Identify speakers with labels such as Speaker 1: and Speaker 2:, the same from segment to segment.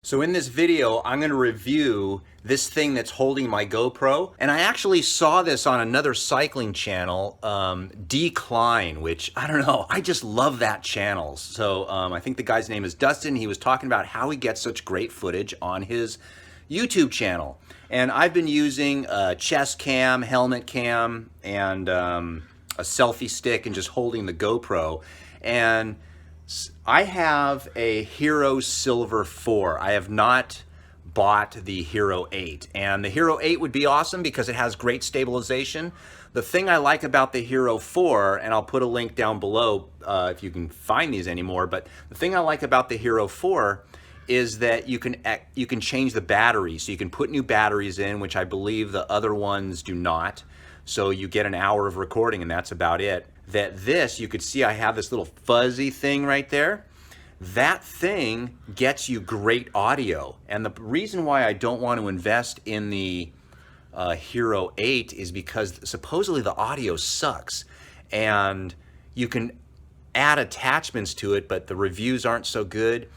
Speaker 1: So in this video, I'm going to review this thing that's holding my GoPro. And I actually saw this on another cycling channel, Decline, which, I don't know, I just love that channel. So I think the guy's name is Dustin. He was talking about how he gets such great footage on his YouTube channel. And I've been using a chest cam, helmet cam, and a selfie stick and just holding the GoPro. And I have a Hero Silver 4. I have not bought the Hero 8. And the Hero 8 would be awesome because it has great stabilization. The thing I like about the Hero 4, and I'll put a link down below if you can find these anymore, but the thing I like about the Hero 4 is that you can change the batteries. So you can put new batteries in, which I believe the other ones do not. So you get an hour of recording and that's about it. That this, you could see I have this little fuzzy thing right there. That thing gets you great audio. And the reason why I don't want to invest in the Hero 8 is because supposedly the audio sucks. And you can add attachments to it, but the reviews aren't so good.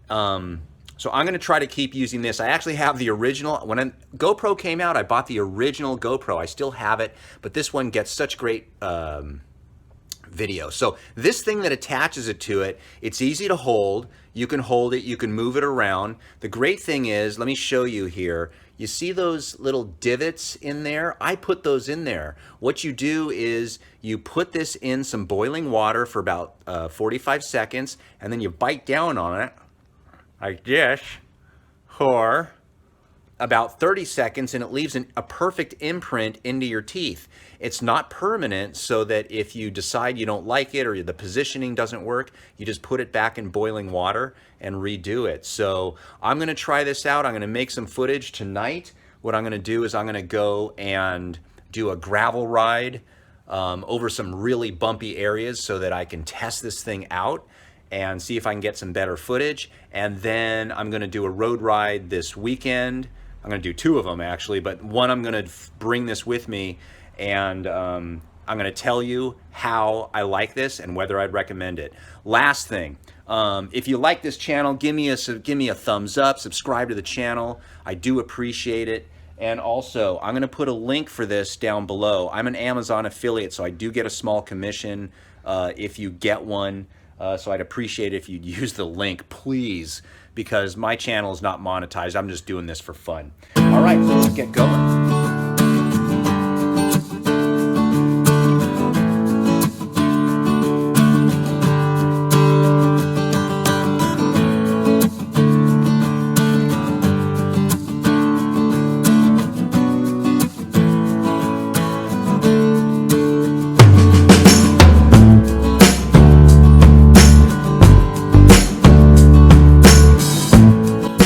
Speaker 1: So I'm going to try to keep using this. I actually have the original. When GoPro came out, I bought the original GoPro. I still have it, but this one gets such great video. So this thing that attaches it to it, it's easy to hold. You can hold it, you can move it around. The great thing is, let me show you here. You see those little divots in there? I put those in there. What you do is you put this in some boiling water for about 45 seconds, and then you bite down on it like this for about 30 seconds, and it leaves a perfect imprint into your teeth. It's not permanent, so that if you decide you don't like it or the positioning doesn't work, you just put it back in boiling water and redo it. So I'm gonna try this out. I'm gonna make some footage tonight. What I'm gonna do is I'm gonna go and do a gravel ride over some really bumpy areas so that I can test this thing out and see if I can get some better footage. And then I'm gonna do a road ride this weekend. I'm gonna do two of them actually, but one I'm gonna bring this with me, and I'm gonna tell you how I like this and whether I'd recommend it. Last thing, if you like this channel, give me a thumbs up, subscribe to the channel. I do appreciate it. And also, I'm gonna put a link for this down below. I'm an Amazon affiliate, so I do get a small commission if you get one. So I'd appreciate it if you'd use the link, please, because my channel is not monetized. I'm just doing this for fun. All right, so let's get going.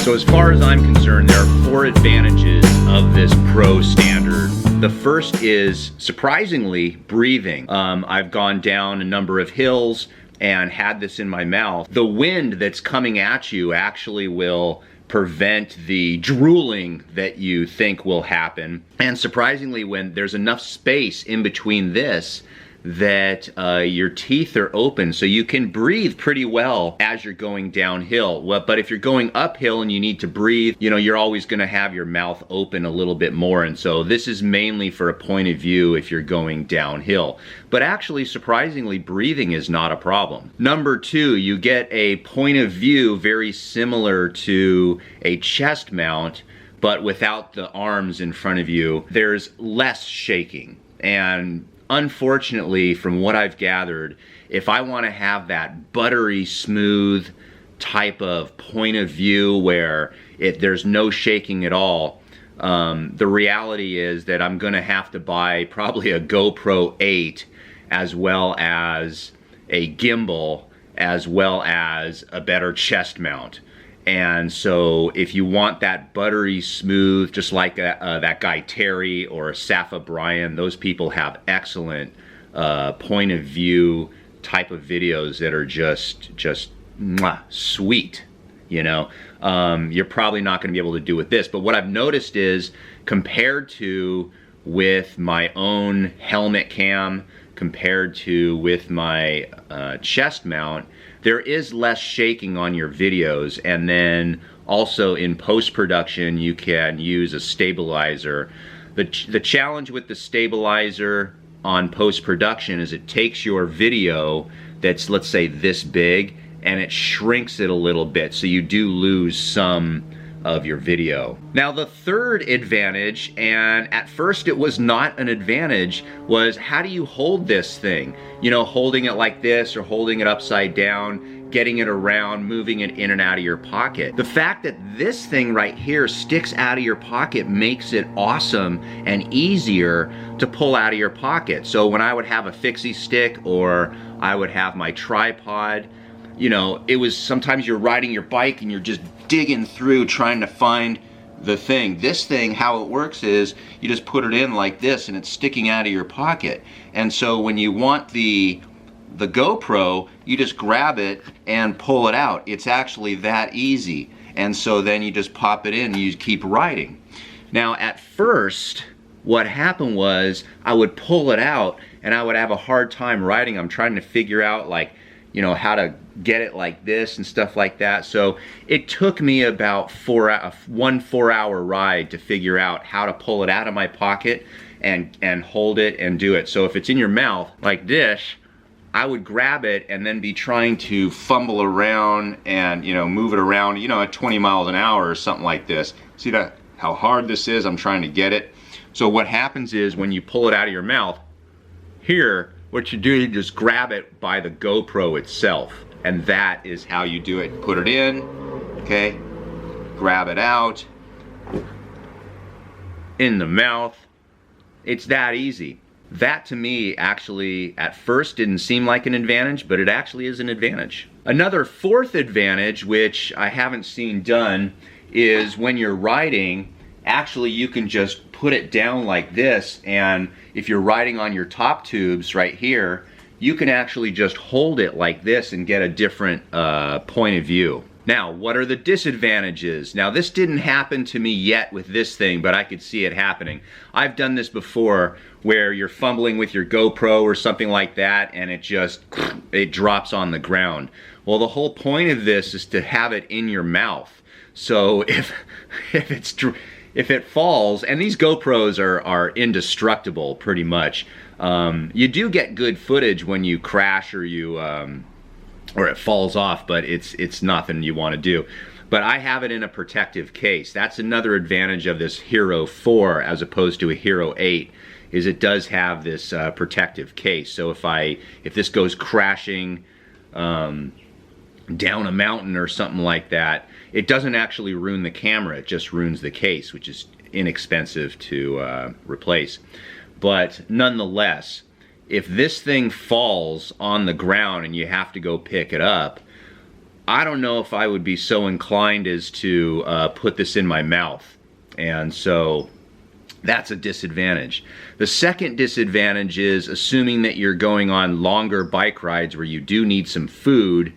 Speaker 1: So as far as I'm concerned, there are 4 advantages of this Pro standard. The first is, surprisingly, breathing. I've gone down a number of hills and had this in my mouth. The wind that's coming at you actually will prevent the drooling that you think will happen. And surprisingly, when there's enough space in between this, that your teeth are open, so you can breathe pretty well as you're going downhill. But if you're going uphill and you need to breathe, you know, you're always going to have your mouth open a little bit more. And so this is mainly for a point of view if you're going downhill. But actually, surprisingly, breathing is not a problem. Number 2, you get a point of view very similar to a chest mount, but without the arms in front of you. There's less shaking. And unfortunately, from what I've gathered, if I want to have that buttery smooth type of point of view where there's no shaking at all, the reality is that I'm going to have to buy probably a GoPro 8 as well as a gimbal as well as a better chest mount. And so if you want that buttery smooth, just like that guy Terry or Safa Brian, those people have excellent point of view type of videos that are just mwah, sweet, you know. You're probably not going to be able to do with this, but what I've noticed is, compared to with my own helmet cam, compared to with my chest mount, there is less shaking on your videos, and then also in post-production you can use a stabilizer. The challenge with the stabilizer on post-production is it takes your video that's, let's say, this big, and it shrinks it a little bit, so you do lose some of your video. Now the third advantage, and at first it was not an advantage, was how do you hold this thing? You know, holding it like this or holding it upside down, getting it around, moving it in and out of your pocket. The fact that this thing right here sticks out of your pocket makes it awesome and easier to pull out of your pocket. So when I would have a fixie stick or I would have my tripod, you know, it was sometimes you're riding your bike and you're just digging through trying to find the thing. This thing, how it works is you just put it in like this and it's sticking out of your pocket. And so when you want the GoPro, you just grab it and pull it out. It's actually that easy. And so then you just pop it in and you keep riding. Now at first, what happened was I would pull it out and I would have a hard time riding. I'm trying to figure out, like, you know, how to get it like this and stuff like that. So it took me about 1 4-hour ride to figure out how to pull it out of my pocket and hold it and do it. So if it's in your mouth like this, I would grab it and then be trying to fumble around and, you know, move it around, you know, at 20 miles an hour or something like this. See that, how hard this is? I'm trying to get it. So what happens is when you pull it out of your mouth, here, what you do, you just grab it by the GoPro itself. And that is how you do it. Put it in, okay, grab it out, in the mouth. It's that easy. That to me actually at first didn't seem like an advantage, but it actually is an advantage. Another fourth advantage, which I haven't seen done, is when you're riding, actually you can just put it down like this, and if you're riding on your top tubes right here, you can actually just hold it like this and get a different point of view. Now, what are the disadvantages? Now, this didn't happen to me yet with this thing, but I could see it happening. I've done this before where you're fumbling with your GoPro or something like that and it drops on the ground. Well, the whole point of this is to have it in your mouth. So if it falls, and these GoPros are indestructible pretty much, you do get good footage when you crash or or it falls off, but it's nothing you want to do. But I have it in a protective case. That's another advantage of this Hero 4 as opposed to a Hero 8, is it does have this protective case. So if this goes crashing down a mountain or something like that, it doesn't actually ruin the camera, it just ruins the case, which is inexpensive to replace. But nonetheless, if this thing falls on the ground and you have to go pick it up, I don't know if I would be so inclined as to put this in my mouth. And so that's a disadvantage. The second disadvantage is assuming that you're going on longer bike rides where you do need some food.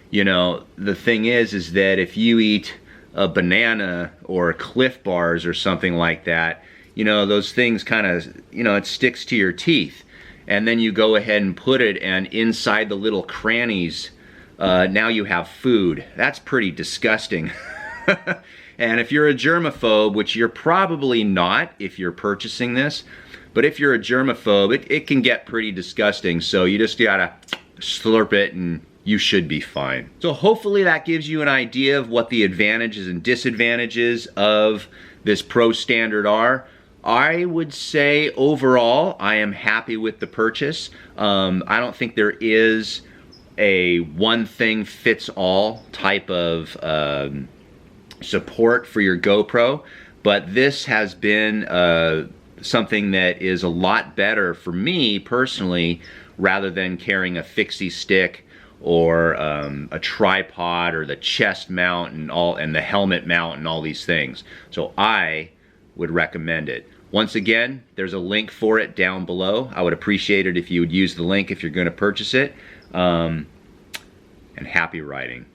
Speaker 1: You know, the thing is that if you eat a banana or Cliff Bars or something like that, you know, those things kind of, you know, it sticks to your teeth. And then you go ahead and put it, and inside the little crannies, now you have food. That's pretty disgusting. And if you're a germaphobe, which you're probably not if you're purchasing this, but if you're a germaphobe, it can get pretty disgusting. So you just gotta slurp it and you should be fine. So hopefully that gives you an idea of what the advantages and disadvantages of this Pro Standard are. I would say overall I am happy with the purchase. I don't think there is a one thing fits all type of support for your GoPro, but this has been something that is a lot better for me personally, rather than carrying a fixie stick or a tripod or the chest mount and the helmet mount and all these things. So I would recommend it. Once again, there's a link for it down below. I would appreciate it if you would use the link if you're going to purchase it. And happy riding.